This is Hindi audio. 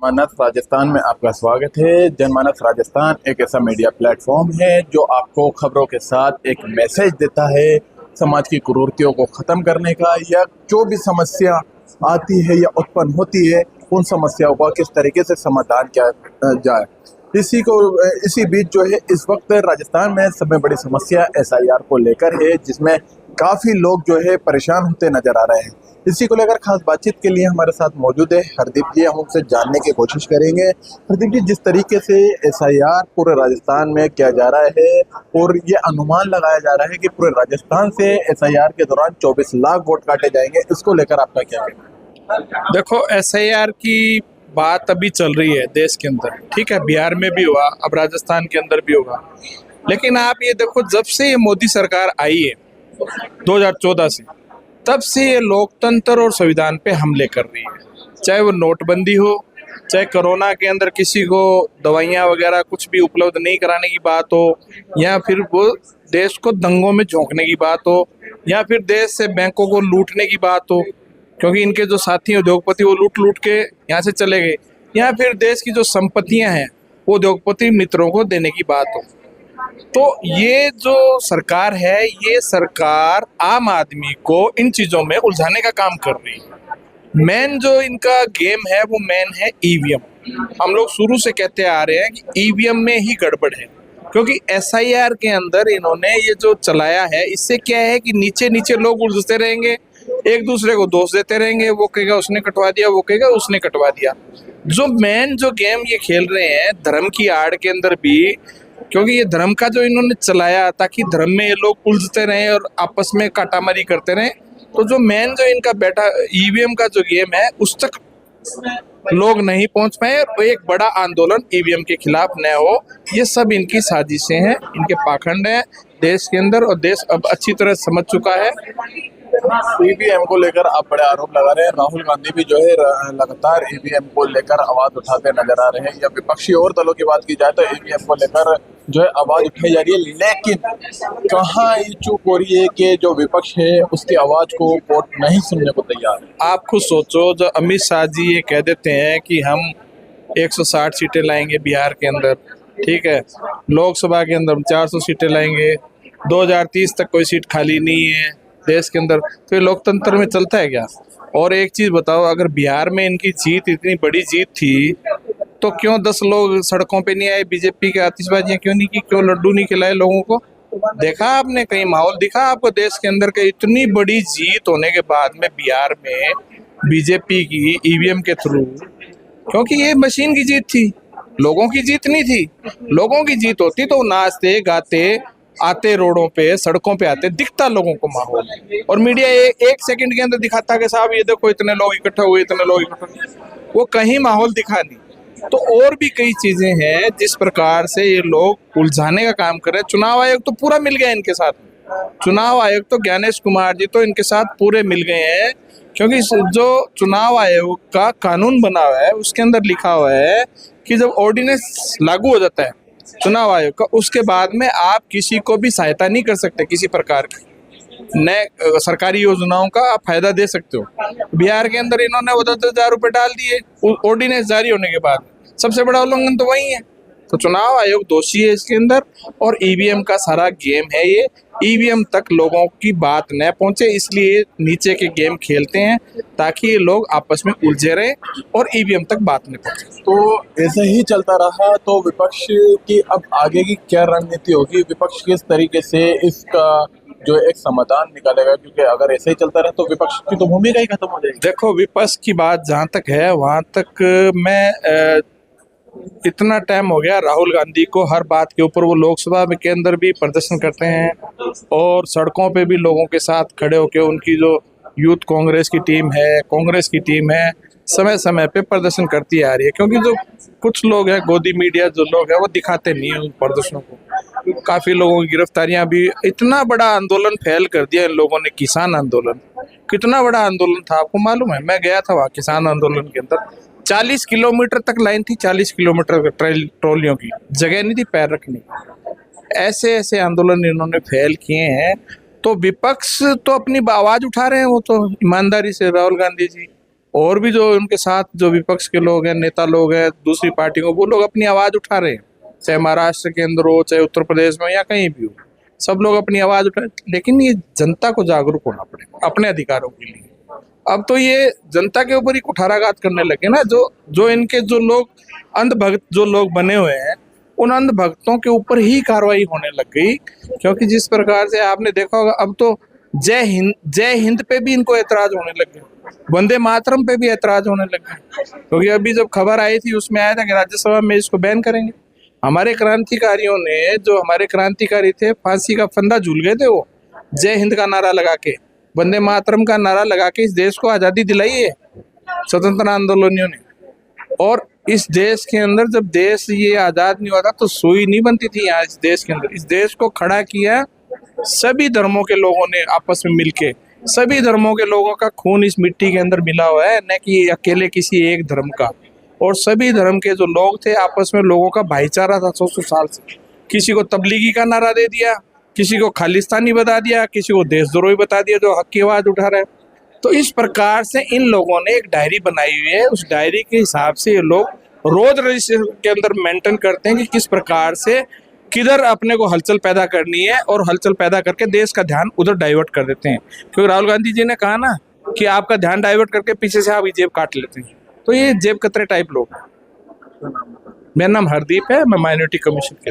जनमानस राजस्थान में आपका स्वागत है। जनमानस राजस्थान एक ऐसा मीडिया प्लेटफॉर्म है जो आपको खबरों के साथ एक मैसेज देता है समाज की कुरीतियों को ख़त्म करने का, या जो भी समस्या आती है या उत्पन्न होती है उन समस्याओं का किस तरीके से समाधान किया जाए। इसी बीच जो है इस वक्त राजस्थान में सबसे बड़ी समस्या एसआईआर को लेकर है, जिसमें काफ़ी लोग जो है परेशान होते नजर आ रहे हैं। इसी को लेकर खास बातचीत के लिए हमारे साथ मौजूद है हरदीप जी। हम उनसे जानने की कोशिश करेंगे। हरदीप जी, जिस तरीके से एसआईआर पूरे राजस्थान में किया जा रहा है और ये अनुमान लगाया जा रहा है कि पूरे राजस्थान से एसआईआर के दौरान 24 लाख वोट काटे जाएंगे, इसको लेकर आपका क्या कहना है? देखो, एसआईआर की बात अभी चल रही है देश के अंदर, ठीक है। बिहार में भी हुआ, अब राजस्थान के अंदर भी होगा। लेकिन आप ये देखो, जब से ये मोदी सरकार आई है 2014 से, तब से ये लोकतंत्र और संविधान पे हमले कर रही है। चाहे वो नोटबंदी हो, चाहे कोरोना के अंदर किसी को दवाइयाँ वगैरह कुछ भी उपलब्ध नहीं कराने की बात हो, या फिर वो देश को दंगों में झोंकने की बात हो, या फिर देश से बैंकों को लूटने की बात हो, क्योंकि इनके जो साथी उद्योगपति वो लूट लूट के यहाँ से चले गए, या फिर देश की जो संपत्तियां हैं वो उद्योगपति मित्रों को देने की बात हो। तो ये जो सरकार है, ये सरकार आम आदमी को इन चीजों में उलझाने का काम कर रही है। मेन जो इनका गेम है वो मेन है ईवीएम। हम लोग शुरू से कहते आ रहे हैं कि ईवीएम में ही गड़बड़ है, क्योंकि एसआईआर के अंदर इन्होंने ये जो चलाया है, इससे क्या है कि नीचे नीचे लोग उलझते रहेंगे, एक दूसरे को दोष देते रहेंगे। वो कहेगा उसने कटवा दिया, वो कहेगा उसने कटवा दिया। जो मेन जो गेम ये खेल रहे हैं धर्म की आड़ के अंदर भी, क्योंकि ये धर्म का जो इन्होंने चलाया ताकि धर्म में ये लोग उलझते रहें और आपस में काटामारी करते रहें। तो जो मेन जो इनका बैठा ईवीएम का जो गेम है उस तक लोग नहीं पहुंच पाए, और एक बड़ा आंदोलन ईवीएम के खिलाफ न हो। ये सब इनकी साजिशें हैं, इनके पाखंड हैं देश के अंदर, और देश अब अच्छी तरह समझ चुका है। ईवीएम को लेकर आप बड़े आरोप लगा रहे हैं। राहुल गांधी भी जो है लगातार ईवीएम को लेकर आवाज उठाते नजर आ रहे हैं, या विपक्षी और दलों की बात की जाए तो ईवीएम को लेकर जो है आवाज उठाई जा रही है। लेकिन कहाँ ये चूक हो रही है कि जो विपक्ष है उसकी आवाज को वोट नहीं सुनने को तैयार है। आप खुद सोचो, जो अमित शाह जी ये कह देते हैं कि हम 160 सीटें लाएंगे बिहार के अंदर, ठीक है, लोकसभा के अंदर 400 सीटें लाएंगे, 2030 तक कोई सीट खाली नहीं है देश के अंदर, तो ये लोकतंत्र में चलता है क्या? और एक चीज बताओ, अगर बिहार में इनकी जीत इतनी बड़ी जीत थी तो क्यों 10 लोग सड़कों पे नहीं आए? बीजेपी के आतिशबाजियां क्यों नहीं की? क्यों लड्डू नहीं खिलाए लोगों को? देखा आपने कहीं माहौल दिखा आपको देश के अंदर के इतनी बड़ी जीत होने के बाद में बिहार में बीजेपी की ईवीएम के थ्रू? क्योंकि ये मशीन की जीत थी, लोगों की जीत नहीं थी। लोगों की जीत होती तो नाचते गाते आते, रोडों पे सड़कों पे आते, दिखता लोगों को माहौल, और मीडिया एक सेकंड के अंदर दिखाता कि साहब ये देखो इतने लोग इकट्ठा हुए, इतने लोग इकट्ठा हुए। वो कहीं माहौल दिखा नहीं। तो और भी कई चीजें हैं जिस प्रकार से ये लोग उलझाने का काम कर रहे हैं। चुनाव आयोग तो पूरा मिल गया इनके साथ। चुनाव आयोग तो ज्ञानेश कुमार जी तो इनके साथ पूरे मिल गए हैं, क्योंकि जो चुनाव आयोग का कानून बना हुआ है उसके अंदर लिखा हुआ है कि जब ऑर्डिनेंस लागू हो जाता है चुनाव आयोग का, उसके बाद में आप किसी को भी सहायता नहीं कर सकते, किसी प्रकार की नए सरकारी योजनाओं का आप फायदा दे सकते हो। बिहार के अंदर इन्होंने 10,000 रुपए डाल दिए ऑर्डिनेंस जारी होने के बाद। सबसे बड़ा उल्लंघन तो वही है। तो चुनाव आयोग दोषी है इसके अंदर, और ईवीएम का सारा गेम है ये। ईवीएम तक लोगों की बात न पहुंचे, इसलिए नीचे के गेम खेलते हैं ताकि ये लोग आपस में उलझे रहे और ईवीएम तक बात न पहुंचे। तो ऐसे ही चलता रहा तो विपक्ष की अब आगे की क्या रणनीति होगी? विपक्ष किस तरीके से इसका जो एक समाधान निकालेगा? क्योंकि अगर ऐसे ही चलता रहा तो विपक्ष की तो भूमिका ही खत्म हो जाएगी। देखो, विपक्ष की बात जहाँ तक है वहाँ तक मैं इतना टाइम हो गया राहुल गांधी को हर बात के ऊपर, वो लोकसभा के अंदर भी प्रदर्शन करते हैं और सड़कों पे भी लोगों के साथ खड़े होकर उनकी जो यूथ कांग्रेस की टीम है, कांग्रेस की टीम है, समय समय पे प्रदर्शन करती आ रही है। क्योंकि जो कुछ लोग हैं, गोदी मीडिया जो लोग हैं, वो दिखाते नहीं है उन प्रदर्शनों को। काफी लोगों की गिरफ्तारियां भी, इतना बड़ा आंदोलन फैल कर दिया इन लोगों ने। किसान आंदोलन कितना बड़ा आंदोलन था आपको मालूम है? मैं गया था वहाँ किसान आंदोलन के अंदर, 40 किलोमीटर तक लाइन थी, 40 किलोमीटर ट्रॉलियों की जगह नहीं थी पैर रखने। ऐसे ऐसे आंदोलन इन्होंने फैल किए हैं। तो विपक्ष तो अपनी आवाज उठा रहे हैं, वो तो ईमानदारी से राहुल गांधी जी, और भी जो उनके साथ जो विपक्ष के लोग हैं, नेता लोग हैं, दूसरी पार्टियों, वो लोग अपनी आवाज़ उठा रहे हैं, चाहे महाराष्ट्र के अंदर हो, चाहे उत्तर प्रदेश में, या कहीं भी हो, सब लोग अपनी आवाज़ उठा। लेकिन ये जनता को जागरूक होना पड़ेगा अपने अधिकारों के लिए। अब तो ये जनता के ऊपर ही कुठाराघात करने लगे ना, जो इनके जो लोग अंधभक्त जो लोग बने हुए हैं, उन अंधभक्तों के ऊपर ही कार्रवाई होने लग गई। क्योंकि जिस प्रकार से आपने देखा होगा, अब तो जय हिंद पे भी इनको ऐतराज होने लग गए, वंदे मातरम पे भी ऐतराज होने लग गए। क्योंकि अभी जब खबर आई थी उसमें आया था कि राज्यसभा में इसको बैन करेंगे। हमारे क्रांतिकारियों ने, जो हमारे क्रांतिकारी थे, फांसी का फंदा झूल गए थे, वो जय हिंद का नारा लगा के, वंदे मातरम का नारा लगा के इस देश को आज़ादी दिलाई है स्वतंत्र आंदोलनियों ने। और इस देश के अंदर जब देश ये आज़ाद नहीं हुआ था तो सुई नहीं बनती थी यहाँ इस देश के अंदर। इस देश को खड़ा किया सभी धर्मों के लोगों ने आपस में मिलके। सभी धर्मों के लोगों का खून इस मिट्टी के अंदर मिला हुआ है, न कि अकेले किसी एक धर्म का। और सभी धर्म के जो लोग थे आपस में, लोगों का भाईचारा था 100 साल से। किसी को तबलीगी का नारा दे दिया, किसी को खालिस्तानी बता दिया, किसी को देशद्रोही बता दिया जो हक की आवाज़ उठा रहा है। तो इस प्रकार से इन लोगों ने एक डायरी बनाई हुई है, उस डायरी के हिसाब से ये लोग रोज रजिस्टर के अंदर मेंटेन करते हैं कि किस प्रकार से किधर अपने को हलचल पैदा करनी है, और हलचल पैदा करके देश का ध्यान उधर डाइवर्ट कर देते हैं। क्योंकि राहुल गांधी जी ने कहा ना कि आपका ध्यान डाइवर्ट करके पीछे से आप जेब काट लेते हैं। तो ये जेब कतरे टाइप लोग हैं। मेरा नाम हरदीप है, मैं माइनॉरिटी कमीशन के